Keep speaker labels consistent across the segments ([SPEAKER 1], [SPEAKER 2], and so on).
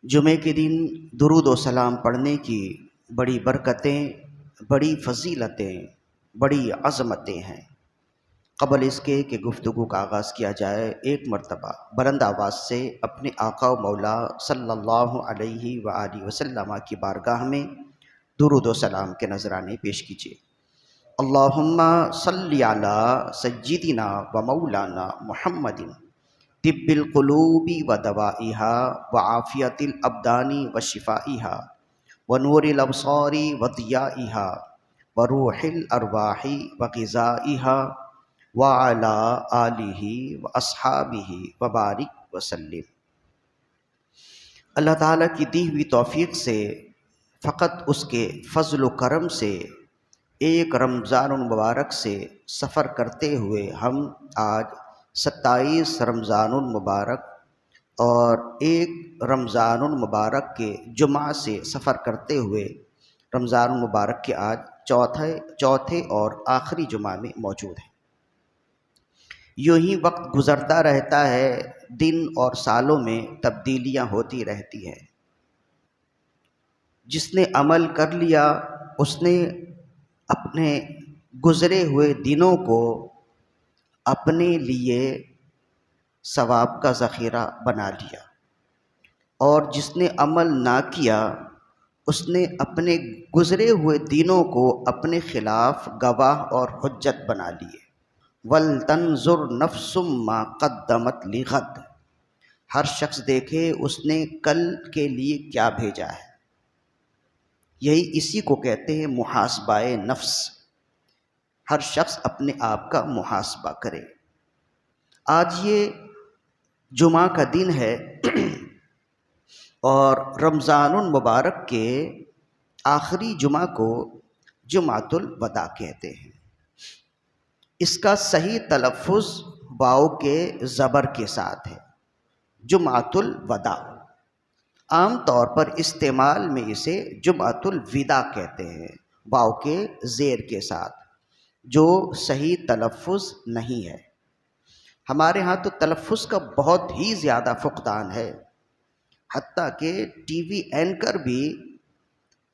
[SPEAKER 1] جمعے کے دن درود و سلام پڑھنے کی بڑی برکتیں، بڑی فضیلتیں، بڑی عظمتیں ہیں۔ قبل اس کے کہ گفتگو کا آغاز کیا جائے، ایک مرتبہ بلند آواز سے اپنے آقا و مولا صلی اللہ علیہ وآلہ وسلم کی بارگاہ میں درود و سلام کے نذرانے پیش کیجیے۔ اللہم صلی علی سیدنا و مولانا محمد طب القلوب و دوائها وعافیت الابدان و شفائها ونور الابصار و ضیائها وروح الارواح و غذائها وعلى آلہ و اصحابہ وبارک وسلم۔ اللہ تعالیٰ کی دی ہوئی توفیق سے، فقط اس کے فضل و کرم سے، ایک رمضان المبارک سے سفر کرتے ہوئے ہم آج 27 رمضان المبارک اور ایک رمضان المبارک کے جمعہ سے سفر کرتے ہوئے رمضان المبارک کے آج چوتھے اور آخری جمعہ میں موجود ہیں۔ یوں ہی وقت گزرتا رہتا ہے، دن اور سالوں میں تبدیلیاں ہوتی رہتی ہیں۔ جس نے عمل کر لیا اس نے اپنے گزرے ہوئے دنوں کو اپنے لیے ثواب کا ذخیرہ بنا لیا، اور جس نے عمل نہ کیا اس نے اپنے گزرے ہوئے دنوں کو اپنے خلاف گواہ اور حجت بنا لیے۔ وَلْتَنْظُرْ نَفْسٌ مَا قَدَّمَتْ لِغَدٍ، ہر شخص دیکھے اس نے کل کے لیے کیا بھیجا ہے۔ اسی کو کہتے ہیں محاسبہ نفس۔ ہر شخص اپنے آپ کا محاسبہ کرے۔ آج یہ جمعہ کا دن ہے اور رمضان المبارک کے آخری جمعہ کو جمعۃ الوداع کہتے ہیں۔ اس کا صحیح تلفظ واو کے زبر کے ساتھ ہے، جمعۃ الوداع۔ عام طور پر استعمال میں اسے جمعۃ الوداع کہتے ہیں، واو کے زیر کے ساتھ، جو صحیح تلفظ نہیں ہے۔ ہمارے ہاں تو تلفظ کا بہت ہی زیادہ فقدان ہے، حتیٰ کہ ٹی وی اینکر بھی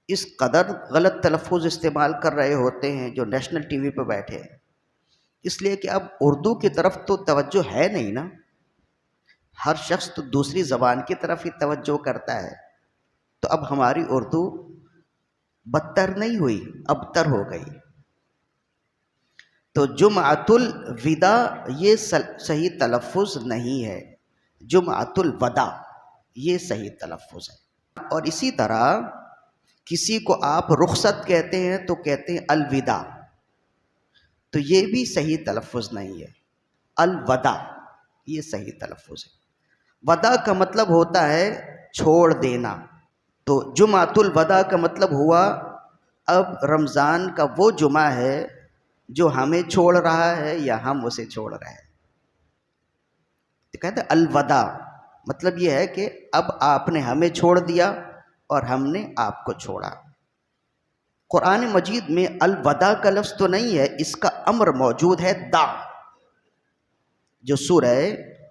[SPEAKER 1] اس قدر غلط تلفظ استعمال کر رہے ہوتے ہیں جو نیشنل ٹی وی پہ بیٹھے ہیں، اس لیے کہ اب اردو کی طرف تو توجہ ہے نہیں نا، ہر شخص تو دوسری زبان کی طرف ہی توجہ کرتا ہے۔ تو اب ہماری اردو بدتر نہیں ہوئی، ابتر ہو گئی۔ تو جمعۃ الوداع یہ صحیح تلفظ نہیں ہے، جمعۃ الوداع یہ صحیح تلفظ ہے۔ اور اسی طرح کسی کو آپ رخصت کہتے ہیں تو کہتے ہیں الوداع، تو یہ بھی صحیح تلفظ نہیں ہے، الوداع یہ صحیح تلفظ ہے۔ وداع کا مطلب ہوتا ہے چھوڑ دینا، تو جمعۃ الوداع کا مطلب ہوا اب رمضان کا وہ جمعہ ہے جو ہمیں چھوڑ رہا ہے یا ہم اسے چھوڑ رہے ہیں۔ تو کہتے ہیں الوداع، مطلب یہ ہے کہ اب آپ نے ہمیں چھوڑ دیا اور ہم نے آپ کو چھوڑا۔ قرآن مجید میں الوداع کا لفظ تو نہیں ہے، اس کا امر موجود ہے دع، جو سورہ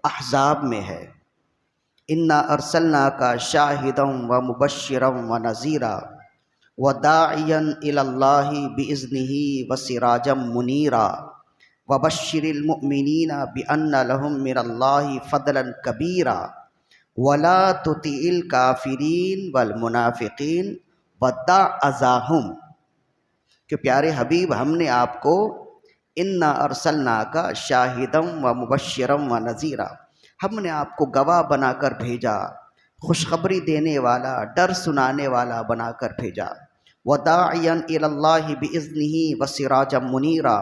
[SPEAKER 1] احزاب میں ہے۔ انا ارسلناک شاہدا ومبشرا ونذیرا وداعیا الی اللہ باذنہ وسراجا منیرا وبشر المؤمنین بان لهم من اللہ فضلا کبیرا ولا تطع الکافرین والمنافقین ودع اذاہم، کہ پیارے حبیب ہم نے آپ کو انا ارسلناک شاہدا ومبشرا ونذیرا، ہم نے آپ کو گواہ بنا کر بھیجا، خوشخبری دینے والا، ڈر سنانے والا بنا کر بھیجا، وداعیا الی اللہ باذنہ وسراجا منیرا،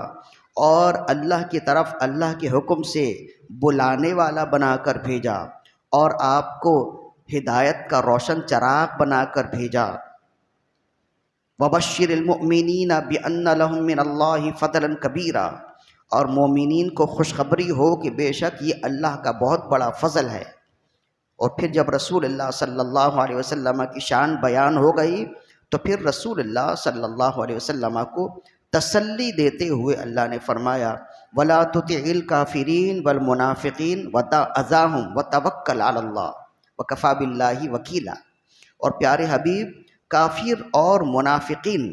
[SPEAKER 1] اور اللہ کی طرف اللہ کے حکم سے بلانے والا بنا کر بھیجا، اور آپ کو ہدایت کا روشن چراغ بنا کر بھیجا۔ وبشر المؤمنین بان لهم من اللہ فضلا کبیرا، اور مومنین کو خوشخبری ہو کہ بے شک یہ اللہ کا بہت بڑا فضل ہے۔ اور پھر جب رسول اللہ صلی اللہ علیہ وسلم کی شان بیان ہو گئی تو پھر رسول اللہ صلی اللہ علیہ وسلم کو تسلی دیتے ہوئے اللہ نے فرمایا وَلَا تُطِعِ الْكَافِرِينَ وَالْمُنَافِقِينَ وَدَعْ أَذَاهُمْ وَتَوَكَّلْ عَلَى اللَّهِ، وکفا باللہ وکیلا۔ اور پیارے حبیب کافر اور منافقین،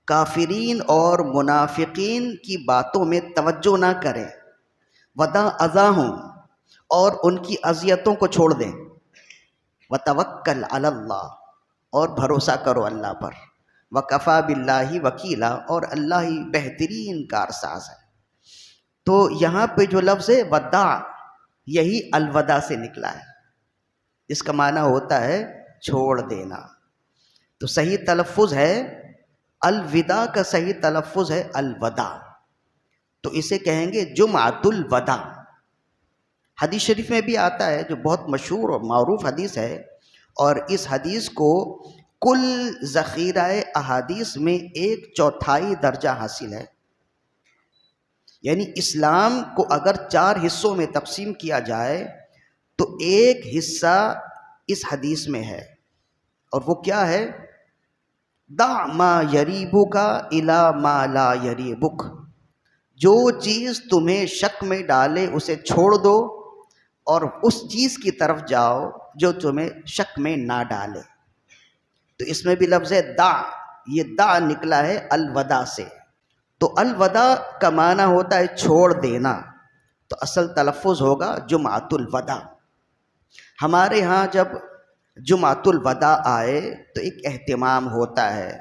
[SPEAKER 1] کافرین اور منافقین کی باتوں میں توجہ نہ کریں، ودا اذاہم، اور ان کی اذیتوں کو چھوڑ دیں، وتوکل علی اللہ، اور بھروسہ کرو اللہ پر، وکفا باللہ وکیلا، اور اللہ ہی بہترین کارساز ہے۔ تو یہاں پہ جو لفظ ہے وداع، یہی الوداع سے نکلا ہے، اس کا معنی ہوتا ہے چھوڑ دینا۔ تو صحیح تلفظ ہے الوداع، کا صحیح تلفظ ہے الوداع، تو اسے کہیں گے جمعۃ الوداع۔ حدیث شریف میں بھی آتا ہے، جو بہت مشہور اور معروف حدیث ہے، اور اس حدیث کو کل ذخیرہ احادیث میں 1/4 درجہ حاصل ہے۔ یعنی اسلام کو اگر 4 حصوں میں تقسیم کیا جائے تو ایک حصہ اس حدیث میں ہے، اور وہ کیا ہے؟ دع ما یریبک الی ما لا یریبک، جو چیز تمہیں شک میں ڈالے اسے چھوڑ دو، اور اس چیز کی طرف جاؤ جو تمہیں شک میں نہ ڈالے۔ تو اس میں بھی لفظ ہے دع، یہ دع نکلا ہے الوداع سے۔ تو الوداع کا معنی ہوتا ہے چھوڑ دینا، تو اصل تلفظ ہوگا جمعۃ الوداع۔ ہمارے ہاں جب جمعۃ الوداع آئے تو ایک اہتمام ہوتا ہے،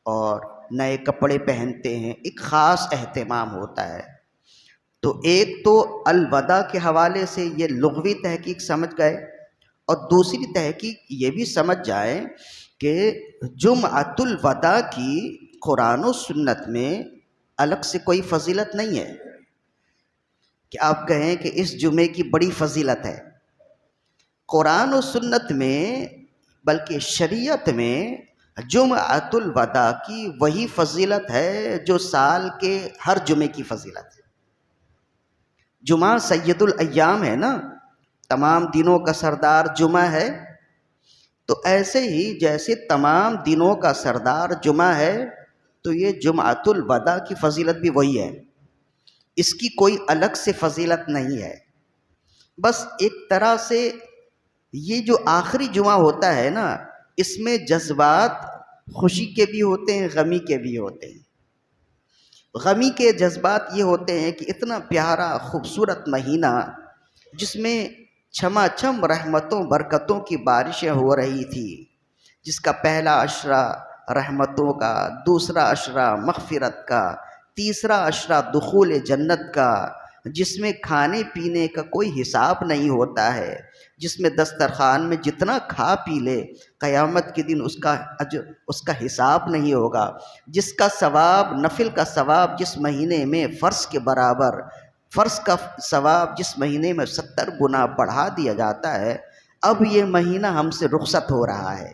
[SPEAKER 1] اور نئے کپڑے پہنتے ہیں، ایک خاص اہتمام ہوتا ہے۔ تو ایک تو الوداع کے حوالے سے یہ لغوی تحقیق سمجھ گئے، اور دوسری تحقیق یہ بھی سمجھ جائیں کہ جمعۃ الوداع کی قرآن و سنت میں الگ سے کوئی فضیلت نہیں ہے کہ آپ کہیں کہ اس جمعے کی بڑی فضیلت ہے۔ قرآن و سنت میں بلکہ شریعت میں جمعۃ الوداع کی وہی فضیلت ہے جو سال کے ہر جمعے کی فضیلت ہے۔ جمعہ سید الایام ہے نا، تمام دنوں کا سردار جمعہ ہے، تو ایسے ہی جیسے تمام دنوں کا سردار جمعہ ہے، تو یہ جمعۃ الوداع کی فضیلت بھی وہی ہے، اس کی کوئی الگ سے فضیلت نہیں ہے۔ بس ایک طرح سے یہ جو آخری جمعہ ہوتا ہے نا، اس میں جذبات خوشی کے بھی ہوتے ہیں، غمی کے بھی ہوتے ہیں۔ غمی کے جذبات یہ ہوتے ہیں کہ اتنا پیارا خوبصورت مہینہ جس میں چھما چھم رحمتوں برکتوں کی بارشیں ہو رہی تھی، جس کا پہلا عشرہ رحمتوں کا، دوسرا عشرہ مغفرت کا، تیسرا عشرہ دخول جنت کا، جس میں کھانے پینے کا کوئی حساب نہیں ہوتا ہے، جس میں دسترخوان میں جتنا کھا پی لے قیامت کے دن اس کا حساب نہیں ہوگا، جس کا ثواب، نفل کا ثواب جس مہینے میں فرض کے برابر، فرض کا ثواب جس مہینے میں 70 گنا بڑھا دیا جاتا ہے، اب یہ مہینہ ہم سے رخصت ہو رہا ہے۔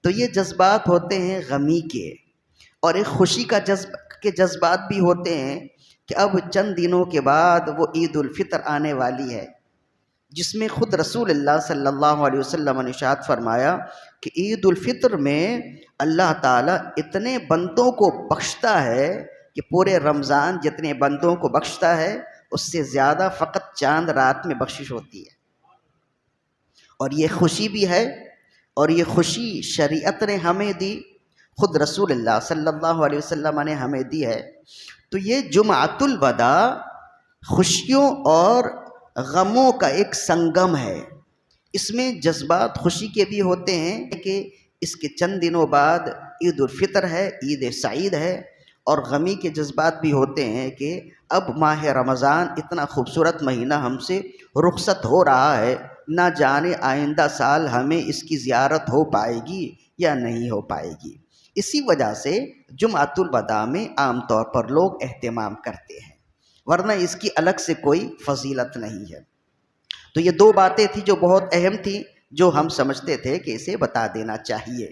[SPEAKER 1] تو یہ جذبات ہوتے ہیں غمی کے، اور ایک خوشی کے جذبات بھی ہوتے ہیں کہ اب چند دنوں کے بعد وہ عید الفطر آنے والی ہے، جس میں خود رسول اللہ صلی اللہ علیہ وسلم نے ارشاد فرمایا کہ عید الفطر میں اللہ تعالیٰ اتنے بندوں کو بخشتا ہے کہ پورے رمضان جتنے بندوں کو بخشتا ہے اس سے زیادہ فقط چاند رات میں بخشش ہوتی ہے۔ اور یہ خوشی بھی ہے، اور یہ خوشی شریعت نے ہمیں دی، خود رسول اللہ صلی اللہ علیہ وسلم نے ہمیں دی ہے۔ تو یہ جمعۃ الوداع خوشیوں اور غموں کا ایک سنگم ہے، اس میں جذبات خوشی کے بھی ہوتے ہیں کہ اس کے چند دنوں بعد عید الفطر ہے، عید سعید ہے، اور غمی کے جذبات بھی ہوتے ہیں کہ اب ماہ رمضان اتنا خوبصورت مہینہ ہم سے رخصت ہو رہا ہے، نہ جانے آئندہ سال ہمیں اس کی زیارت ہو پائے گی یا نہیں ہو پائے گی۔ اسی وجہ سے جمعۃ الوداع میں عام طور پر لوگ اہتمام کرتے ہیں، ورنہ اس کی الگ سے کوئی فضیلت نہیں ہے۔ تو یہ 2 باتیں تھیں جو بہت اہم تھیں، جو ہم سمجھتے تھے کہ اسے بتا دینا چاہیے۔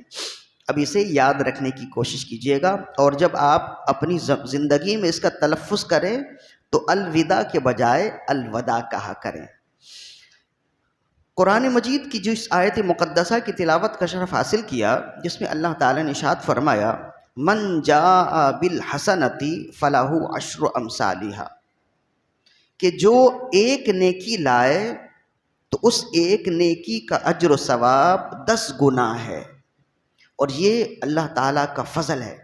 [SPEAKER 1] اب اسے یاد رکھنے کی کوشش کیجیے گا، اور جب آپ اپنی زندگی میں اس کا تلفظ کریں تو الوداع کے بجائے الوداع کہا کریں۔ قرآن مجید کی جو اس آیت مقدسہ کی تلاوت کا شرف حاصل کیا، جس میں اللہ تعالیٰ نے ارشاد فرمایا من جاء بالحسنۃ فلہ عشر امثالھا، کہ جو ایک نیکی لائے تو اس ایک نیکی کا اجر و ثواب 10 گنا ہے۔ اور یہ اللہ تعالیٰ کا فضل ہے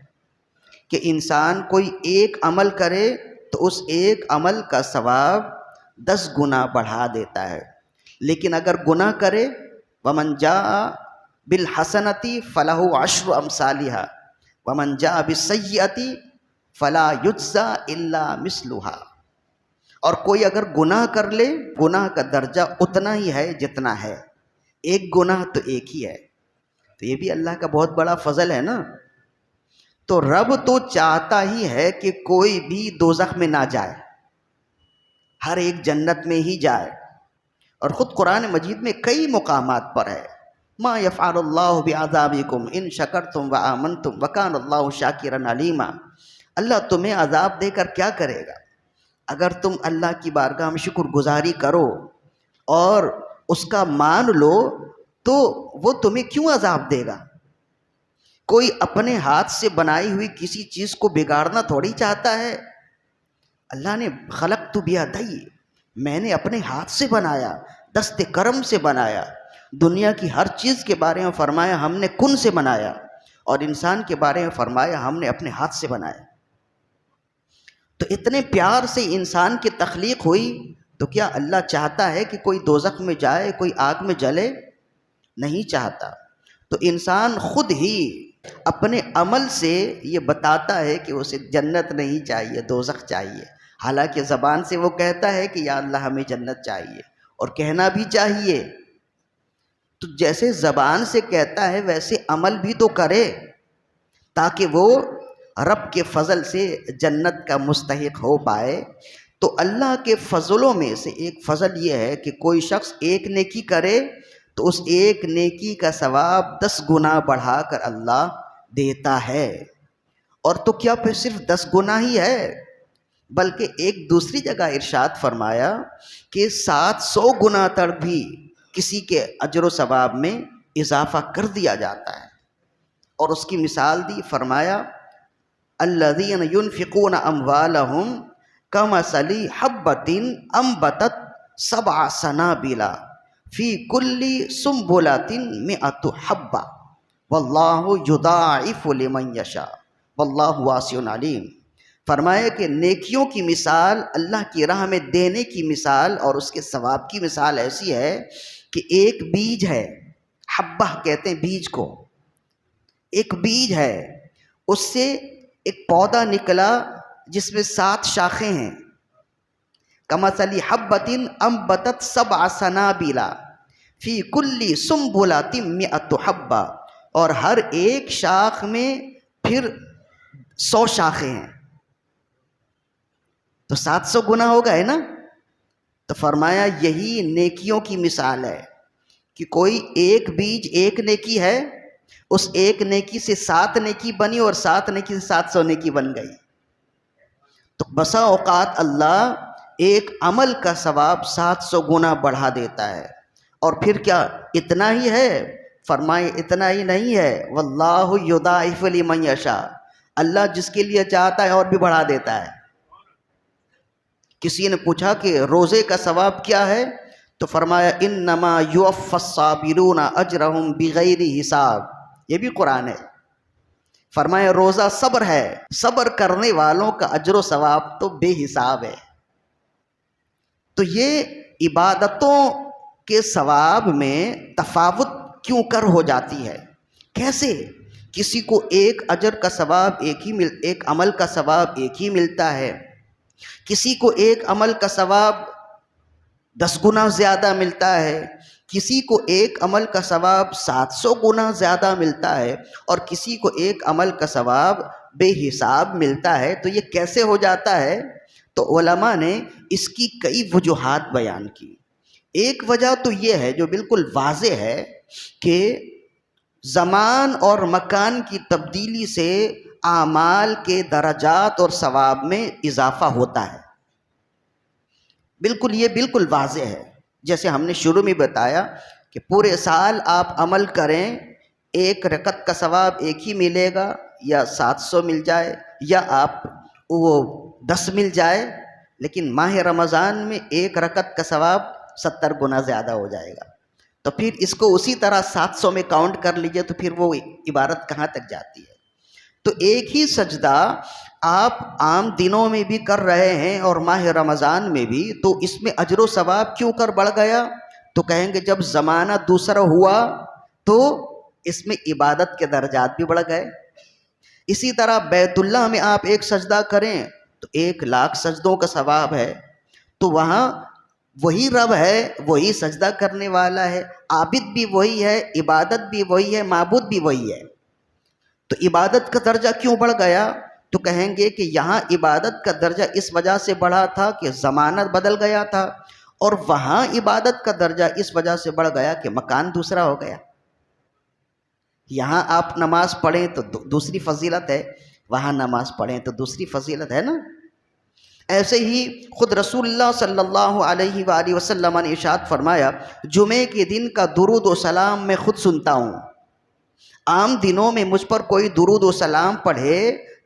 [SPEAKER 1] کہ انسان کوئی ایک عمل کرے تو اس ایک عمل کا ثواب 10 گنا بڑھا دیتا ہے۔ لیکن اگر گناہ کرے ومن جاء بالحسنۃ فلہ عشر امثالھا ومن جاء بالسیئۃ فلا یجزی الا مثلھا، اور کوئی اگر گناہ کر لے، گناہ کا درجہ اتنا ہی ہے جتنا ہے، ایک گناہ تو ایک ہی ہے۔ تو یہ بھی اللہ کا بہت بڑا فضل ہے نا۔ تو رب تو چاہتا ہی ہے کہ کوئی بھی دوزخ میں نہ جائے، ہر ایک جنت میں ہی جائے۔ اور خود قرآن مجید میں کئی مقامات پر ہے، ما یفعل اللہ بعذابکم ان شکرتم وآمنتم وکان اللہ شاکرا علیما۔ اللہ تمہیں عذاب دے کر کیا کرے گا اگر تم اللہ کی بارگاہ میں شکر گزاری کرو اور اس کا مان لو، تو وہ تمہیں کیوں عذاب دے گا؟ کوئی اپنے ہاتھ سے بنائی ہوئی کسی چیز کو بگاڑنا تھوڑی چاہتا ہے۔ اللہ نے خلقت بیدی، میں نے اپنے ہاتھ سے بنایا، دست کرم سے بنایا۔ دنیا کی ہر چیز کے بارے میں فرمایا ہم نے کن سے بنایا، اور انسان کے بارے میں فرمایا ہم نے اپنے ہاتھ سے بنایا۔ تو اتنے پیار سے انسان کی تخلیق ہوئی، تو کیا اللہ چاہتا ہے کہ کوئی دوزخ میں جائے، کوئی آگ میں جلے؟ نہیں چاہتا۔ تو انسان خود ہی اپنے عمل سے یہ بتاتا ہے کہ اسے جنت نہیں چاہیے، دوزخ چاہیے، حالانکہ زبان سے وہ کہتا ہے کہ یا اللہ ہمیں جنت چاہیے، اور کہنا بھی چاہیے۔ تو جیسے زبان سے کہتا ہے ویسے عمل بھی تو کرے، تاکہ وہ رب کے فضل سے جنت کا مستحق ہو پائے۔ تو اللہ کے فضلوں میں سے ایک فضل یہ ہے کہ کوئی شخص ایک نیکی کرے تو اس ایک نیکی کا ثواب 10 گنا بڑھا کر اللہ دیتا ہے۔ اور تو کیا پھر صرف 10 گنا ہی ہے، بلکہ ایک دوسری جگہ ارشاد فرمایا کہ 700 گنا تک بھی کسی کے اجر و ثواب میں اضافہ کر دیا جاتا ہے۔ اور اس کی مثال دی، فرمایا الذین ينفقون اموالهم کمثل حبۃ انبتت 7 سنابل فی کل سنبلۃ 100 حبۃ واللہ یضاعف لمن یشاء واللہ واسع علیم۔ فرمایا کہ نیکیوں کی مثال، اللہ کی راہ میں دینے کی مثال اور اس کے ثواب کی مثال ایسی ہے کہ ایک بیج ہے، حبہ کہتے ہیں بیج کو، ایک بیج ہے، اس سے ایک پودا نکلا جس میں 7 شاخیں ہیں۔ کمثل حبۃ انبتت 7 سنابل فی کل سنبلۃ 100 حبۃ، اور ہر ایک شاخ میں پھر 100 شاخیں ہیں، تو 700 گنا ہو گئے نا۔ تو فرمایا یہی نیکیوں کی مثال ہے کہ کوئی ایک بیج، ایک نیکی ہے، اس ایک نیکی سے 7 نیکی بنی، اور 7 نیکی سے 700 نیکی بن گئی۔ تو بسا اوقات اللہ ایک عمل کا ثواب 700 گنا بڑھا دیتا ہے۔ اور پھر کیا اتنا ہی ہے؟ فرمائے اتنا ہی نہیں ہے، واللہ یضاعف لمن یشاء، اللہ جس کے لیے چاہتا ہے اور بھی بڑھا دیتا ہے۔ کسی نے پوچھا کہ روزے کا ثواب کیا ہے؟ تو فرمایا انما یوفی الصابرون اجرہم بغیر حساب، یہ بھی قرآن ہے۔ فرمایا روزہ صبر ہے، صبر کرنے والوں کا اجر و ثواب تو بے حساب ہے۔ تو یہ عبادتوں کے ثواب میں تفاوت کیوں کر ہو جاتی ہے؟ کیسے کسی کو ایک اجر کا ثواب ایک عمل کا ثواب ایک ہی ملتا ہے، کسی کو ایک عمل کا ثواب 10 گنا زیادہ ملتا ہے، کسی کو ایک عمل کا ثواب 700 گنا زیادہ ملتا ہے، اور کسی کو ایک عمل کا ثواب بے حساب ملتا ہے؟ تو یہ کیسے ہو جاتا ہے؟ تو علماء نے اس کی کئی وجوہات بیان کی۔ ایک وجہ تو یہ ہے جو بالکل واضح ہے کہ زمان اور مکان کی تبدیلی سے اعمال کے درجات اور ثواب میں اضافہ ہوتا ہے۔ یہ بالکل واضح ہے۔ جیسے ہم نے شروع میں بتایا کہ پورے سال آپ عمل کریں، ایک رکعت کا ثواب ایک ہی ملے گا، یا 700 مل جائے، یا آپ وہ 10 مل جائے، لیکن ماہ رمضان میں ایک رکعت کا ثواب 70 گنا زیادہ ہو جائے گا. تو پھر اس کو اسی طرح 700 میں کاؤنٹ کر لیجئے تو پھر وہ عبادت کہاں تک جاتی ہے. تو ایک ہی سجدہ آپ عام دنوں میں بھی کر رہے ہیں اور ماہ رمضان میں بھی، تو اس میں اجر و ثواب کیوں کر بڑھ گیا؟ تو کہیں گے جب زمانہ دوسرا ہوا تو اس میں عبادت کے درجات بھی بڑھ گئے. اسی طرح بیت اللہ میں آپ ایک سجدہ کریں تو 1,00,000 سجدوں کا ثواب ہے. تو وہاں وہی رب ہے، وہی سجدہ کرنے والا ہے، عابد بھی وہی ہے، عبادت بھی وہی ہے، معبود بھی وہی ہے. تو عبادت کا درجہ کیوں بڑھ گیا؟ تو کہیں گے کہ یہاں عبادت کا درجہ اس وجہ سے بڑھا تھا کہ زمانہ بدل گیا تھا، اور وہاں عبادت کا درجہ اس وجہ سے بڑھ گیا کہ مکان دوسرا ہو گیا. یہاں آپ نماز پڑھیں تو دوسری فضیلت ہے، وہاں نماز پڑھیں تو دوسری فضیلت ہے نا. ایسے ہی خود رسول اللہ صلی اللہ علیہ وآلہ وسلم نے ارشاد فرمایا، جمعے کے دن کا درود و سلام میں خود سنتا ہوں. عام دنوں میں مجھ پر کوئی درود و سلام پڑھے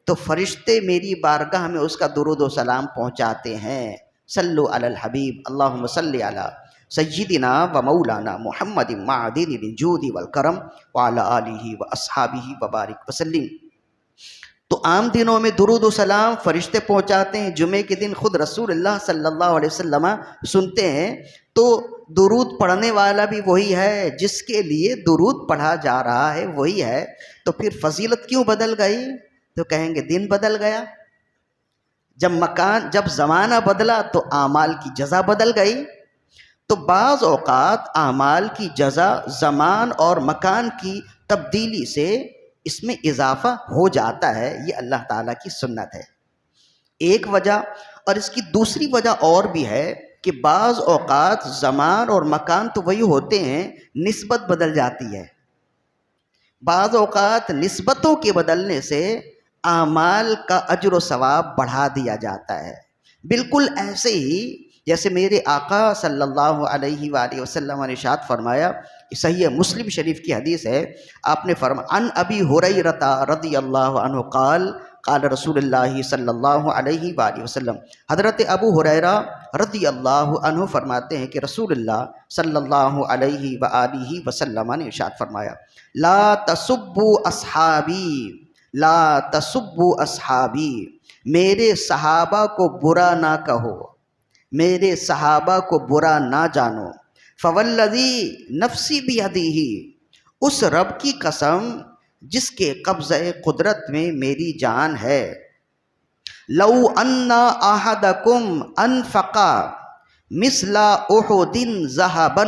[SPEAKER 1] تو فرشتے میری بارگاہ میں اس کا درود و سلام پہنچاتے ہیں. صلو علی الحبیب اللہم صلی علی سیدنا و مولانا محمد معدن الجود والکرم وعلی آلہ و اصحابہ وبارک وسلم. تو عام دنوں میں درود و سلام فرشتے پہنچاتے ہیں، جمعے کے دن خود رسول اللہ صلی اللہ علیہ وسلم سنتے ہیں. تو درود پڑھنے والا بھی وہی ہے، جس کے لیے درود پڑھا جا رہا ہے وہی ہے. تو پھر فضیلت کیوں بدل گئی؟ تو کہیں گے دن بدل گیا. جب زمانہ بدلا تو اعمال کی جزا بدل گئی. تو بعض اوقات اعمال کی جزا زمان اور مکان کی تبدیلی سے اس میں اضافہ ہو جاتا ہے. یہ اللہ تعالیٰ کی سنت ہے ایک وجہ. اور اس کی دوسری وجہ اور بھی ہے کہ بعض اوقات زمان اور مکان تو وہی ہوتے ہیں، نسبت بدل جاتی ہے. بعض اوقات نسبتوں کے بدلنے سے اعمال کا اجر و ثواب بڑھا دیا جاتا ہے. بالکل ایسے ہی جیسے میرے آقا صلی اللہ علیہ وآلہ وسلم نے ارشاد فرمایا، صحیح مسلم شریف کی حدیث ہے، آپ نے فرمایا عن ابی ہریرہ رضی اللہ عنہ قال قال رسول اللہ صلی اللہ علیہ وآلہ وسلم. حضرت ابو ہریرہ رضی اللہ عنہ فرماتے ہیں کہ رسول اللہ صلی اللہ علیہ وآلہ وسلم نے ارشاد فرمایا، لا تسبوا اصحابی لا تسبوا اصحابی، میرے صحابہ کو برا نہ کہو، میرے صحابہ کو برا نہ جانو. فوالذی نفسی بیدہ، اس رب کی قسم جس کے قبضہ قدرت میں میری جان ہے، لو ان احدکم انفق مثل احد ذهبا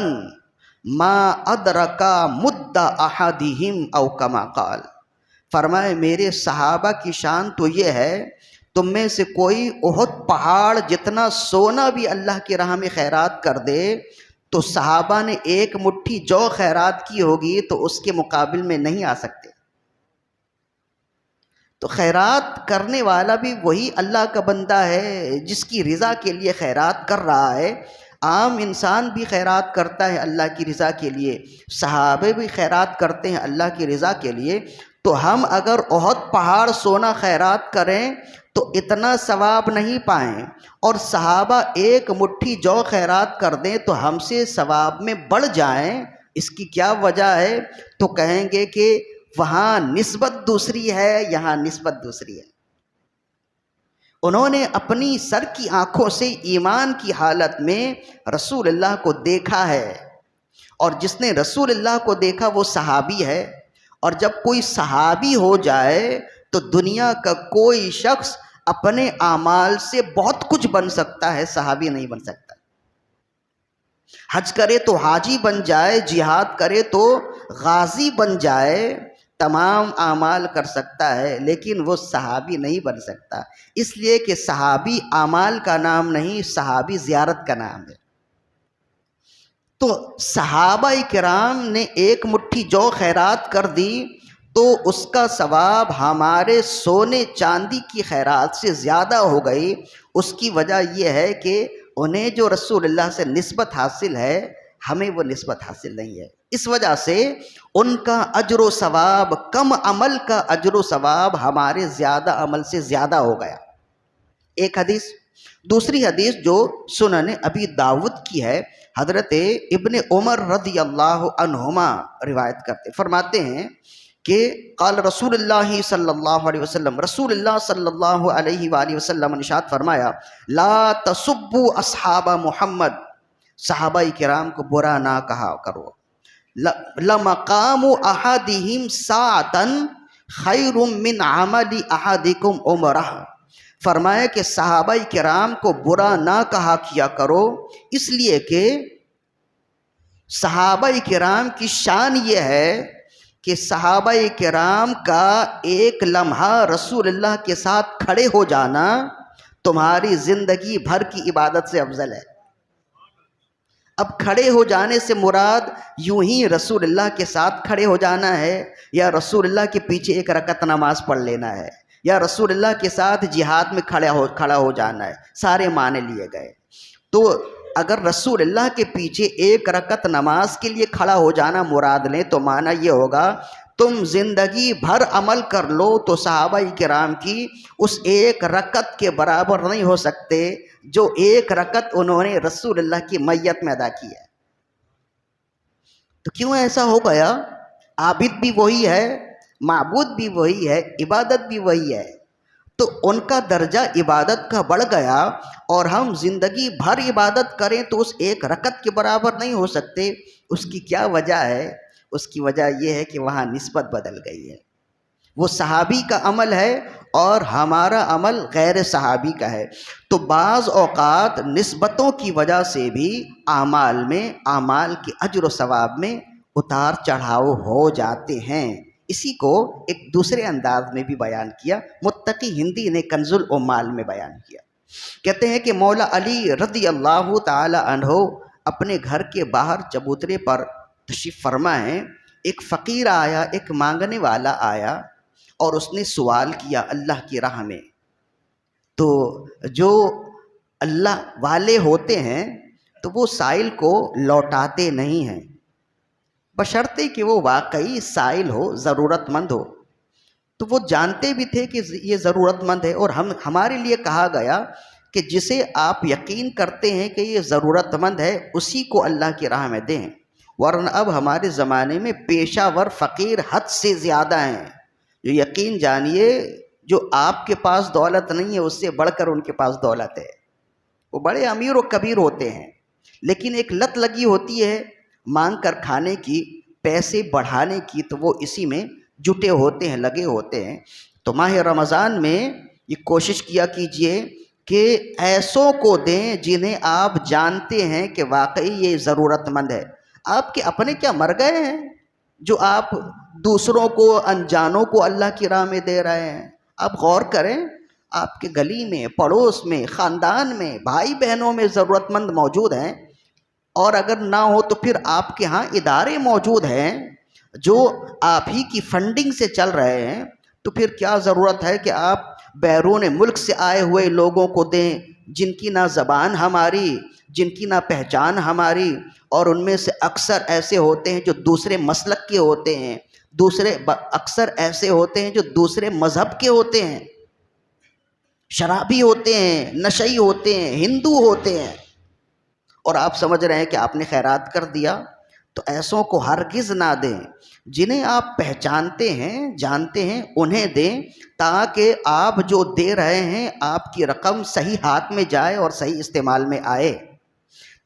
[SPEAKER 1] ما ادرک مد احدہم او کما قال. فرمائے میرے صحابہ کی شان تو یہ ہے، تم میں سے کوئی احد پہاڑ جتنا سونا بھی اللہ کی راہ میں خیرات کر دے تو صحابہ نے ایک مٹھی جو خیرات کی ہوگی تو اس کے مقابل میں نہیں آ سکتے. تو خیرات کرنے والا بھی وہی اللہ کا بندہ ہے جس کی رضا کے لیے خیرات کر رہا ہے. عام انسان بھی خیرات کرتا ہے اللہ کی رضا کے لیے، صحابے بھی خیرات کرتے ہیں اللہ کی رضا کے لیے. تو ہم اگر احد پہاڑ سونا خیرات کریں تو اتنا ثواب نہیں پائیں، اور صحابہ ایک مٹھی جو خیرات کر دیں تو ہم سے ثواب میں بڑھ جائیں. اس کی کیا وجہ ہے؟ تو کہیں گے کہ وہاں نسبت دوسری ہے، یہاں نسبت دوسری ہے. انہوں نے اپنی سر کی آنکھوں سے ایمان کی حالت میں رسول اللہ کو دیکھا ہے، اور جس نے رسول اللہ کو دیکھا وہ صحابی ہے. اور جب کوئی صحابی ہو جائے تو دنیا کا کوئی شخص اپنے اعمال سے بہت کچھ بن سکتا ہے، صحابی نہیں بن سکتا. حج کرے تو حاجی بن جائے، جہاد کرے تو غازی بن جائے، تمام اعمال کر سکتا ہے، لیکن وہ صحابی نہیں بن سکتا. اس لیے کہ صحابی اعمال کا نام نہیں، صحابی زیارت کا نام ہے. تو صحابہ کرام نے ایک مٹھی جو خیرات کر دی تو اس کا ثواب ہمارے سونے چاندی کی خیرات سے زیادہ ہو گئی. اس کی وجہ یہ ہے کہ انہیں جو رسول اللہ سے نسبت حاصل ہے، ہمیں وہ نسبت حاصل نہیں ہے. اس وجہ سے ان کا اجر و ثواب، کم عمل کا اجر و ثواب ہمارے زیادہ عمل سے زیادہ ہو گیا. ایک حدیث دوسری حدیث جو سنن ابی داود کی ہے، حضرت ابن عمر رضی اللہ عنہما روایت کرتے، فرماتے ہیں کہ قال رسول اللہ صلی اللہ علیہ وسلم، رسول اللہ صلی اللہ علیہ وآلہ وسلم نے ارشاد فرمایا، لا تسبوا اصحاب محمد، صحابہ کرام کو برا نہ کہا کرو، لمقام احدہم ساعتا خیر من عمل احدکم عمرہ، فرمایا کہ صحابہ کرام کو برا نہ کہا کیا کرو، اس لیے کہ صحابہ کرام کی شان یہ ہے کہ صحابہ کرام کا ایک لمحہ رسول اللہ کے ساتھ کھڑے ہو جانا تمہاری زندگی بھر کی عبادت سے افضل ہے۔ اب کھڑے ہو جانے سے مراد یوں ہی رسول اللہ کے ساتھ کھڑے ہو جانا ہے، یا رسول اللہ کے پیچھے ایک رکعت نماز پڑھ لینا ہے، یا رسول اللہ کے ساتھ جہاد میں کھڑا ہو جانا ہے، سارے معنی لیے گئے۔ تو اگر رسول اللہ کے پیچھے ایک رکعت نماز کے لیے کھڑا ہو جانا مراد لیں تو معنی یہ ہوگا تم زندگی بھر عمل کر لو تو صحابہ کرام کی اس ایک رکعت کے برابر نہیں ہو سکتے جو ایک رکعت انہوں نے رسول اللہ کی میت میں ادا کی ہے۔ تو کیوں ایسا ہو گیا؟ عابد بھی وہی ہے، معبود بھی وہی ہے، عبادت بھی وہی ہے، تو ان کا درجہ عبادت کا بڑھ گیا، اور ہم زندگی بھر عبادت کریں تو اس ایک رکعت کے برابر نہیں ہو سکتے۔ اس کی کیا وجہ ہے؟ اس کی وجہ یہ ہے کہ وہاں نسبت بدل گئی ہے، وہ صحابی کا عمل ہے اور ہمارا عمل غیر صحابی کا ہے، تو بعض اوقات نسبتوں کی وجہ سے بھی اعمال کے اجر و ثواب میں اتار چڑھاؤ ہو جاتے ہیں۔ اسی کو ایک دوسرے انداز میں بھی بیان کیا، متقی ہندی نے کنز العمال میں بیان کیا۔ کہتے ہیں کہ مولا علی رضی اللہ تعالی عنہ اپنے گھر کے باہر چبوترے پر تشریف فرما ہیں، ایک فقیر آیا، ایک مانگنے والا آیا، اور اس نے سوال کیا اللہ کی راہ میں۔ تو جو اللہ والے ہوتے ہیں تو وہ سائل کو لوٹاتے نہیں ہیں، بشرطے کہ وہ واقعی سائل ہو، ضرورت مند ہو۔ تو وہ جانتے بھی تھے کہ یہ ضرورت مند ہے، اور ہمارے لیے کہا گیا کہ جسے آپ یقین کرتے ہیں کہ یہ ضرورت مند ہے اسی کو اللہ کی راہ میں دیں، ورنہ اب ہمارے زمانے میں پیشہ ور فقیر حد سے زیادہ ہیں، جو یقین جانیے جو آپ کے پاس دولت نہیں ہے اس سے بڑھ کر ان کے پاس دولت ہے۔ وہ بڑے امیر و کبیر ہوتے ہیں، لیکن ایک لت لگی ہوتی ہے مانگ کر کھانے کی، پیسے بڑھانے کی، تو وہ اسی میں جٹے ہوتے ہیں، لگے ہوتے ہیں۔ تو ماہ رمضان میں یہ کوشش کیا کیجئے کہ ایسوں کو دیں جنہیں آپ جانتے ہیں کہ واقعی یہ ضرورت مند ہے۔ آپ کے اپنے کیا مر گئے ہیں جو آپ دوسروں کو، انجانوں کو اللہ کی راہ میں دے رہے ہیں؟ آپ غور کریں، آپ کے گلی میں، پڑوس میں، خاندان میں، بھائی بہنوں میں ضرورت مند موجود ہیں، اور اگر نہ ہو تو پھر آپ کے ہاں ادارے موجود ہیں جو آپ ہی کی فنڈنگ سے چل رہے ہیں، تو پھر کیا ضرورت ہے کہ آپ بیرون ملک سے آئے ہوئے لوگوں کو دیں جن کی نہ زبان ہماری، جن کی نہ پہچان ہماری، اور ان میں سے اکثر ایسے ہوتے ہیں جو دوسرے مسلک کے ہوتے ہیں، اکثر ایسے ہوتے ہیں جو دوسرے مذہب کے ہوتے ہیں، شرابی ہوتے ہیں، نشئی ہوتے ہیں، ہندو ہوتے ہیں، اور آپ سمجھ رہے ہیں کہ آپ نے خیرات کر دیا۔ تو ایسوں کو ہرگز نہ دیں، جنہیں آپ پہچانتے ہیں، جانتے ہیں، انہیں دیں، تاکہ آپ جو دے رہے ہیں آپ کی رقم صحیح ہاتھ میں جائے اور صحیح استعمال میں آئے۔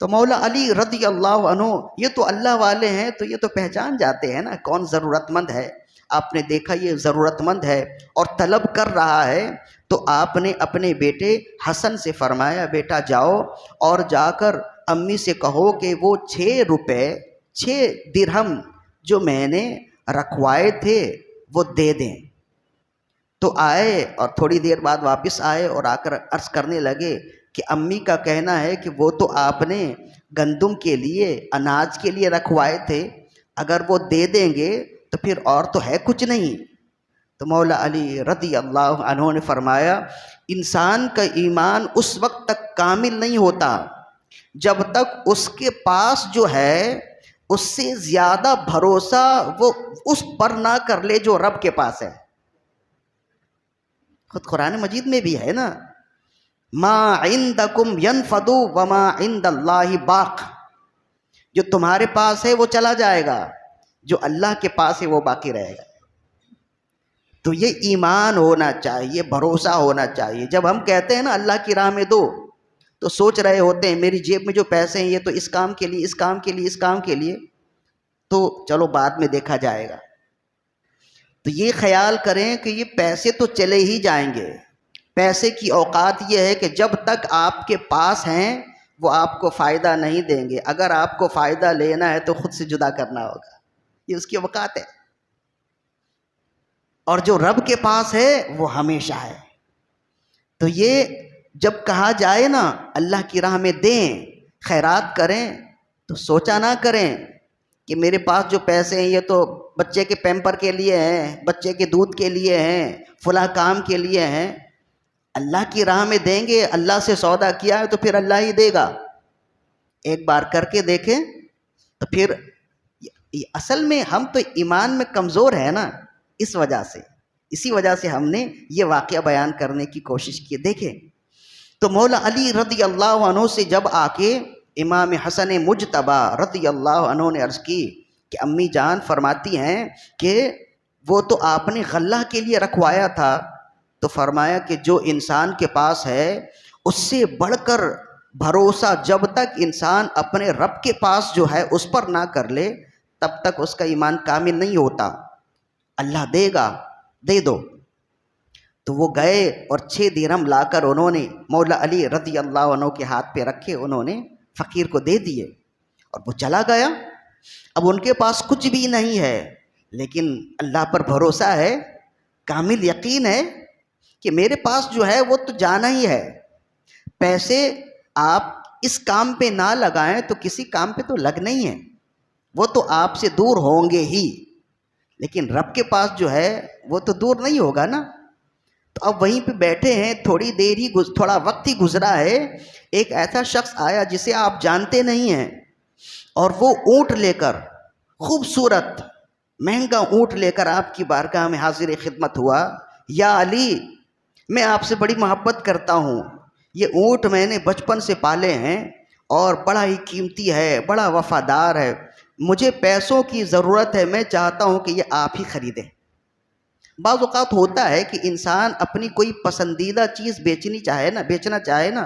[SPEAKER 1] تو مولا علی رضی اللہ عنہ یہ تو اللہ والے ہیں، تو یہ تو پہچان جاتے ہیں نا کون ضرورت مند ہے۔ آپ نے دیکھا یہ ضرورت مند ہے اور طلب کر رہا ہے، تو آپ نے اپنے بیٹے حسن سے فرمایا بیٹا جاؤ اور جا کر امی سے کہو کہ وہ 6 درہم جو میں نے رکھوائے تھے وہ دے دیں۔ تو آئے اور تھوڑی دیر بعد واپس آئے اور آ کر عرض کرنے لگے کہ امی کا کہنا ہے کہ وہ تو آپ نے گندم کے لیے، اناج کے لیے رکھوائے تھے، اگر وہ دے دیں گے تو پھر اور تو ہے کچھ نہیں۔ تو مولا علی رضی اللہ عنہ نے فرمایا انسان کا ایمان اس وقت تک کامل نہیں ہوتا جب تک اس کے پاس جو ہے اس سے زیادہ بھروسہ وہ اس پر نہ کر لے جو رب کے پاس ہے۔ خود قرآن مجید میں بھی ہے نا، ما عندکم ینفد وما عند اللہ باق، جو تمہارے پاس ہے وہ چلا جائے گا، جو اللہ کے پاس ہے وہ باقی رہے گا۔ تو یہ ایمان ہونا چاہیے، بھروسہ ہونا چاہیے۔ جب ہم کہتے ہیں نا اللہ کی راہ میں دو، تو سوچ رہے ہوتے ہیں میری جیب میں جو پیسے ہیں یہ تو اس کام کے لیے، اس کام کے لیے، اس کام کے لیے، تو چلو بعد میں دیکھا جائے گا۔ تو یہ خیال کریں کہ یہ پیسے تو چلے ہی جائیں گے۔ پیسے کی اوقات یہ ہے کہ جب تک آپ کے پاس ہیں وہ آپ کو فائدہ نہیں دیں گے، اگر آپ کو فائدہ لینا ہے تو خود سے جدا کرنا ہوگا، یہ اس کی اوقات ہے۔ اور جو رب کے پاس ہے وہ ہمیشہ ہے۔ تو یہ جب کہا جائے نا اللہ کی راہ میں دیں، خیرات کریں، تو سوچا نہ کریں کہ میرے پاس جو پیسے ہیں یہ تو بچے کے پیمپر کے لیے ہیں، بچے کے دودھ کے لیے ہیں، فلاں کام کے لیے ہیں۔ اللہ کی راہ میں دیں گے، اللہ سے سودا کیا ہے تو پھر اللہ ہی دے گا۔ ایک بار کر کے دیکھیں تو پھر اصل میں ہم تو ایمان میں کمزور ہیں نا، اس وجہ سے، اسی وجہ سے ہم نے یہ واقعہ بیان کرنے کی کوشش کی۔ دیکھیں تو مولا علی رضی اللہ عنہ سے جب آ کے امام حسن مجتبی رضی اللہ عنہ نے عرض کی کہ امی جان فرماتی ہیں کہ وہ تو آپ نے غلہ کے لیے رکھوایا تھا، تو فرمایا کہ جو انسان کے پاس ہے اس سے بڑھ کر بھروسہ جب تک انسان اپنے رب کے پاس جو ہے اس پر نہ کر لے تب تک اس کا ایمان کامل نہیں ہوتا۔ اللہ دے گا، دے دو۔ تو وہ گئے اور 6 درہم لا کر انہوں نے مولا علی رضی اللہ عنہ کے ہاتھ پہ رکھے، انہوں نے فقیر کو دے دیے اور وہ چلا گیا۔ اب ان کے پاس کچھ بھی نہیں ہے، لیکن اللہ پر بھروسہ ہے، کامل یقین ہے کہ میرے پاس جو ہے وہ تو جانا ہی ہے۔ پیسے آپ اس کام پہ نہ لگائیں تو کسی کام پہ تو لگنا ہی ہے، وہ تو آپ سے دور ہوں گے ہی، لیکن رب کے پاس جو ہے وہ تو دور نہیں ہوگا نا۔ تو اب وہیں پہ بیٹھے ہیں، تھوڑا وقت ہی گزرا ہے، ایک ایسا شخص آیا جسے آپ جانتے نہیں ہیں، اور وہ اونٹ لے کر، خوبصورت مہنگا اونٹ لے کر آپ کی بارگاہ میں حاضر خدمت ہوا۔ یا علی، میں آپ سے بڑی محبت کرتا ہوں، یہ اونٹ میں نے بچپن سے پالے ہیں اور بڑا ہی قیمتی ہے، بڑا وفادار ہے، مجھے پیسوں کی ضرورت ہے، میں چاہتا ہوں کہ یہ آپ ہی خریدیں۔ بعض اوقات ہوتا ہے کہ انسان اپنی کوئی پسندیدہ چیز بیچنا چاہے نا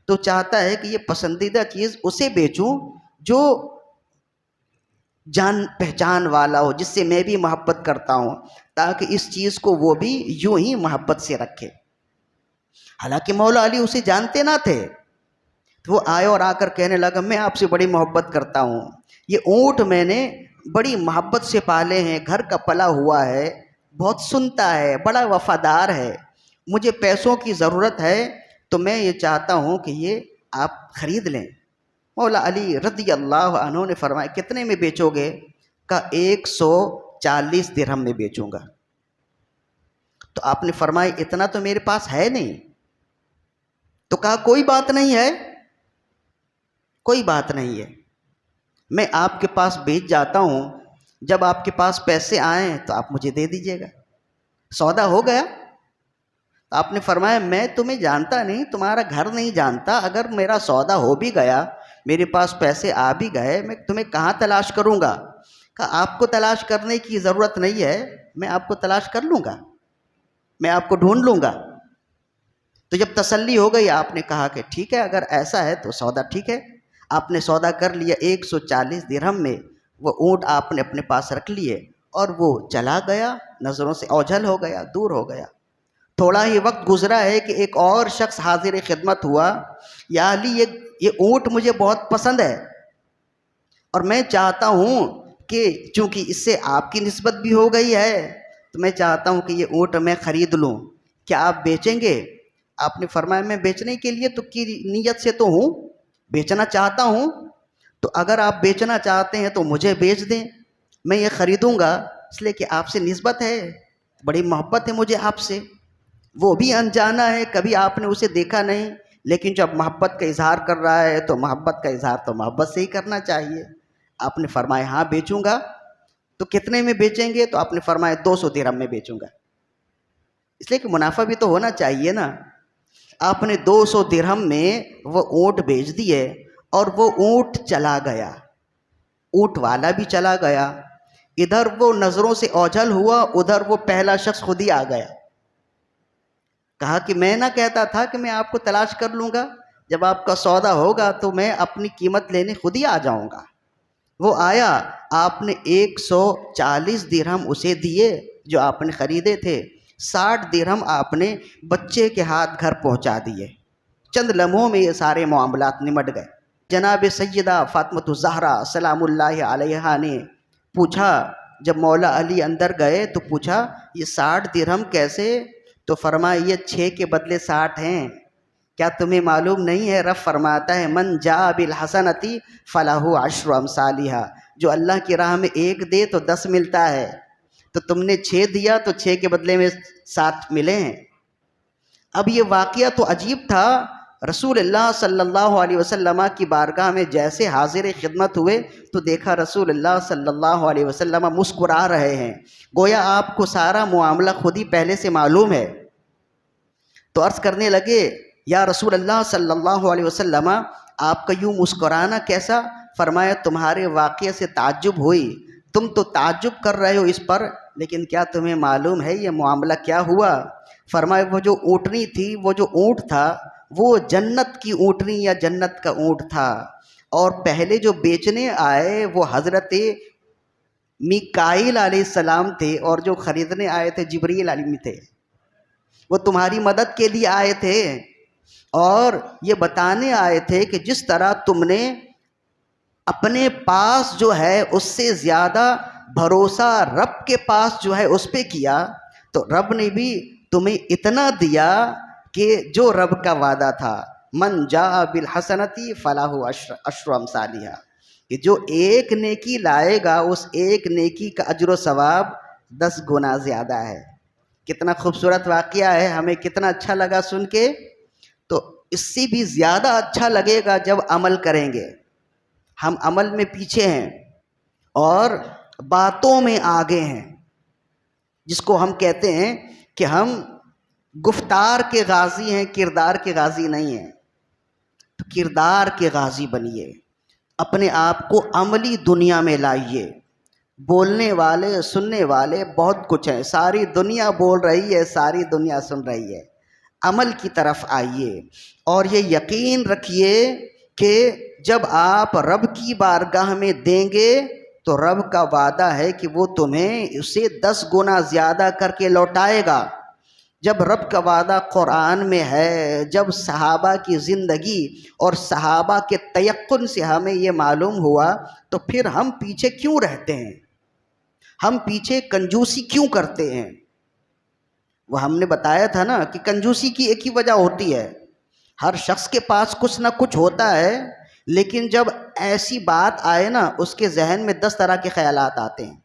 [SPEAKER 1] تو چاہتا ہے کہ یہ پسندیدہ چیز اسے بیچوں جو جان پہچان والا ہو، جس سے میں بھی محبت کرتا ہوں، تاکہ اس چیز کو وہ بھی یوں ہی محبت سے رکھے۔ حالانکہ مولا علی اسے جانتے نہ تھے، تو وہ آئے اور آ کر کہنے لگا میں آپ سے بڑی محبت کرتا ہوں، یہ اونٹ میں نے بڑی محبت سے پالے ہیں، گھر کا پلا ہوا ہے، بہت سنتا ہے، بڑا وفادار ہے، مجھے پیسوں کی ضرورت ہے تو میں یہ چاہتا ہوں کہ یہ آپ خرید لیں۔ مولا علی رضی اللہ عنہ نے فرمایا کتنے میں بیچو گے؟ کہا 140 درہم میں بیچوں گا۔ تو آپ نے فرمایا اتنا تو میرے پاس ہے نہیں۔ تو کہا کوئی بات نہیں ہے، کوئی بات نہیں ہے، میں آپ کے پاس بیچ جاتا ہوں، جب آپ کے پاس پیسے آئیں تو آپ مجھے دے دیجیے گا۔ سودا ہو گیا۔ آپ نے فرمایا میں تمہیں جانتا نہیں، تمہارا گھر نہیں جانتا، اگر میرا سودا ہو بھی گیا، میرے پاس پیسے آ بھی گئے، میں تمہیں کہاں تلاش کروں گا؟ کہا آپ کو تلاش کرنے کی ضرورت نہیں ہے، میں آپ کو تلاش کر لوں گا، میں آپ کو ڈھونڈ لوں گا۔ تو جب تسلی ہو گئی آپ نے کہا کہ ٹھیک ہے، اگر ایسا ہے تو سودا ٹھیک ہے۔ آپ نے سودا کر لیا، 140 درہم میں وہ اونٹ آپ نے اپنے پاس رکھ لیے اور وہ چلا گیا، نظروں سے اوجھل ہو گیا، دور ہو گیا۔ تھوڑا ہی وقت گزرا ہے کہ ایک اور شخص حاضر خدمت ہوا، یا علی یہ اونٹ مجھے بہت پسند ہے اور میں چاہتا ہوں کہ چونکہ اس سے آپ کی نسبت بھی ہو گئی ہے تو میں چاہتا ہوں کہ یہ اونٹ میں خرید لوں، کیا آپ بیچیں گے؟ آپ نے فرمایا میں بیچنے کے لیے تو کی نیت سے تو ہوں، بیچنا چاہتا ہوں، تو اگر آپ بیچنا چاہتے ہیں تو مجھے بیچ دیں، میں یہ خریدوں گا، اس لیے کہ آپ سے نسبت ہے، بڑی محبت ہے مجھے آپ سے۔ وہ بھی انجانا ہے، کبھی آپ نے اسے دیکھا نہیں، لیکن جب محبت کا اظہار کر رہا ہے تو محبت کا اظہار تو محبت سے ہی کرنا چاہیے۔ آپ نے فرمایا ہاں بیچوں گا۔ تو کتنے میں بیچیں گے؟ تو آپ نے فرمایا 200 درہم میں بیچوں گا، اس لیے کہ منافع بھی تو ہونا چاہیے نا۔ آپ نے 200 درہم میں وہ اونٹ بیچ دیے اور وہ اونٹ چلا گیا، اونٹ والا بھی چلا گیا، ادھر وہ نظروں سے اوجھل ہوا، ادھر وہ پہلا شخص خود ہی آ گیا، کہا کہ میں نہ کہتا تھا کہ میں آپ کو تلاش کر لوں گا، جب آپ کا سودا ہوگا تو میں اپنی قیمت لینے خود ہی آ جاؤں گا۔ وہ آیا، آپ نے 140 درہم اسے دیے جو آپ نے خریدے تھے، 60 درہم آپ نے بچے کے ہاتھ گھر پہنچا دیے۔ چند لمحوں میں یہ سارے معاملات نمٹ گئے۔ جناب سیدہ فاطمۃ الزہرا سلام اللہ علیہا نے پوچھا، جب مولا علی اندر گئے تو پوچھا یہ 60 درہم کیسے؟ تو فرمایا یہ 6 کے بدلے 60 ہیں۔ کیا تمہیں معلوم نہیں ہے؟ رب فرماتا ہے من جاء بالحسنۃ فلہ عشر امثالھا، جو اللہ کی راہ میں 1 دے تو 10 ملتا ہے، تو تم نے 6 دیا تو 6 کے بدلے میں 7 ملے ہیں۔ اب یہ واقعہ تو عجیب تھا، رسول اللہ صلی اللہ علیہ وسلم کی بارگاہ میں جیسے حاضر خدمت ہوئے تو دیکھا رسول اللہ صلی اللہ علیہ وسلم مسکرا رہے ہیں، گویا آپ کو سارا معاملہ خود ہی پہلے سے معلوم ہے۔ تو عرض کرنے لگے یا رسول اللہ صلی اللہ علیہ وسلم آپ کا یوں مسکرانا کیسا؟ فرمایا تمہارے واقعے سے تعجب ہوئی، تم تو تعجب کر رہے ہو اس پر، لیکن کیا تمہیں معلوم ہے یہ معاملہ کیا ہوا؟ فرمایا وہ جو اونٹنی تھی، وہ جو اونٹ تھا، وہ جنت کی اونٹنی یا جنت کا اونٹ تھا، اور پہلے جو بیچنے آئے وہ حضرت میکائیل علیہ السلام تھے، اور جو خریدنے آئے تھے جبریل علیہ تھے، وہ تمہاری مدد کے لیے آئے تھے، اور یہ بتانے آئے تھے کہ جس طرح تم نے اپنے پاس جو ہے اس سے زیادہ بھروسہ رب کے پاس جو ہے اس پہ کیا، تو رب نے بھی تمہیں اتنا دیا کہ جو رب کا وعدہ تھا، من جاء بالحسنۃ فلہ عشر امثالھا، کہ جو 1 نیکی لائے گا اس 1 نیکی کا اجر و ثواب 10 گنا زیادہ ہے۔ کتنا خوبصورت واقعہ ہے، ہمیں کتنا اچھا لگا سن کے، تو اس سے بھی زیادہ اچھا لگے گا جب عمل کریں گے۔ ہم عمل میں پیچھے ہیں اور باتوں میں آگے ہیں، جس کو ہم کہتے ہیں کہ ہم گفتار کے غازی ہیں، کردار کے غازی نہیں ہیں۔ تو کردار کے غازی بنیے، اپنے آپ کو عملی دنیا میں لائیے۔ بولنے والے سننے والے بہت کچھ ہیں، ساری دنیا بول رہی ہے، ساری دنیا سن رہی ہے، عمل کی طرف آئیے، اور یہ یقین رکھیے کہ جب آپ رب کی بارگاہ میں دیں گے تو رب کا وعدہ ہے کہ وہ تمہیں اسے 10 گنا زیادہ کر کے لوٹائے گا۔ جب رب کا وعدہ قرآن میں ہے، جب صحابہ کی زندگی اور صحابہ کے تیقن سے ہمیں یہ معلوم ہوا، تو پھر ہم پیچھے کیوں رہتے ہیں؟ ہم پیچھے کنجوسی کیوں کرتے ہیں؟ وہ ہم نے بتایا تھا نا کہ کنجوسی کی ایک ہی وجہ ہوتی ہے، ہر شخص کے پاس کچھ نہ کچھ ہوتا ہے، لیکن جب ایسی بات آئے نا اس کے ذہن میں 10 طرح کے خیالات آتے ہیں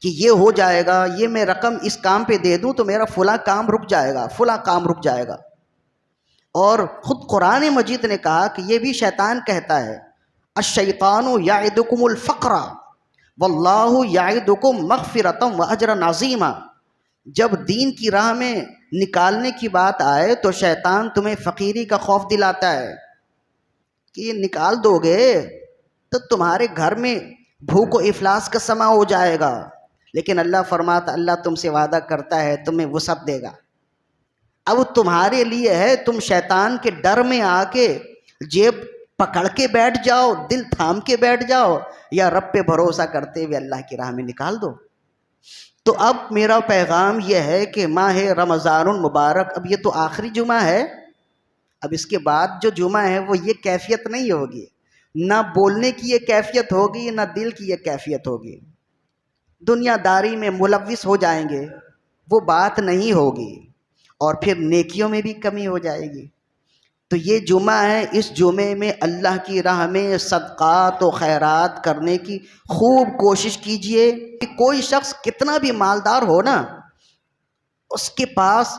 [SPEAKER 1] کہ یہ ہو جائے گا، یہ میں رقم اس کام پہ دے دوں تو میرا فلاں کام رک جائے گا، فلاں کام رک جائے گا۔ اور خود قرآن مجید نے کہا کہ یہ بھی شیطان کہتا ہے، الشیطان یعدکم الفقر واللہ یعدکم مغفرۃ واجرا عظیما۔ جب دین کی راہ میں نکالنے کی بات آئے تو شیطان تمہیں فقیری کا خوف دلاتا ہے کہ یہ نکال دو گے تو تمہارے گھر میں بھوک و افلاس کا سما ہو جائے گا، لیکن اللہ فرماتا، اللہ تم سے وعدہ کرتا ہے تمہیں وسعت دے گا۔ اب تمہارے لیے ہے تم شیطان کے ڈر میں آ کے جیب پکڑ کے بیٹھ جاؤ، دل تھام کے بیٹھ جاؤ، یا رب پہ بھروسہ کرتے ہوئے اللہ کی راہ میں نکال دو۔ تو اب میرا پیغام یہ ہے کہ ماہ رمضان المبارک، اب یہ تو آخری جمعہ ہے، اب اس کے بعد جو جمعہ ہے وہ یہ کیفیت نہیں ہوگی، نہ بولنے کی یہ کیفیت ہوگی، نہ دل کی یہ کیفیت ہوگی، دنیا داری میں ملوث ہو جائیں گے، وہ بات نہیں ہوگی، اور پھر نیکیوں میں بھی کمی ہو جائے گی۔ تو یہ جمعہ ہے، اس جمعے میں اللہ کی راہ میں صدقات و خیرات کرنے کی خوب کوشش کیجئے کہ کوئی شخص کتنا بھی مالدار ہو نا، اس کے پاس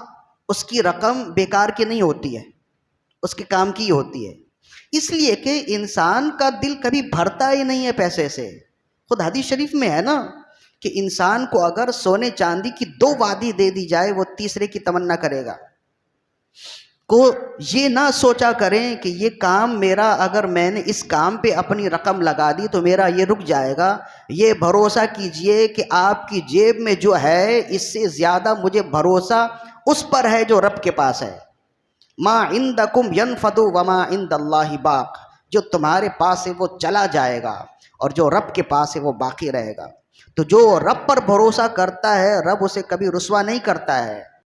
[SPEAKER 1] اس کی رقم بیکار کی نہیں ہوتی ہے، اس کے کام کی ہوتی ہے، اس لیے کہ انسان کا دل کبھی بھرتا ہی نہیں ہے پیسے سے۔ خود حدیث شریف میں ہے نا کہ انسان کو اگر سونے چاندی کی 2 وادی دے دی جائے وہ تیسرے کی تمنا کرے گا۔ کو یہ نہ سوچا کریں کہ یہ کام میرا، اگر میں نے اس کام پہ اپنی رقم لگا دی تو میرا یہ رک جائے گا۔ یہ بھروسہ کیجئے کہ آپ کی جیب میں جو ہے اس سے زیادہ مجھے بھروسہ اس پر ہے جو رب کے پاس ہے۔ ما عندکم ینفد وما عند اللہ باق، جو تمہارے پاس ہے وہ چلا جائے گا اور جو رب کے پاس ہے وہ باقی رہے گا۔ تو جو رب پر بھروسہ کرتا ہے رب اسے کبھی رسوا نہیں کرتا ہے۔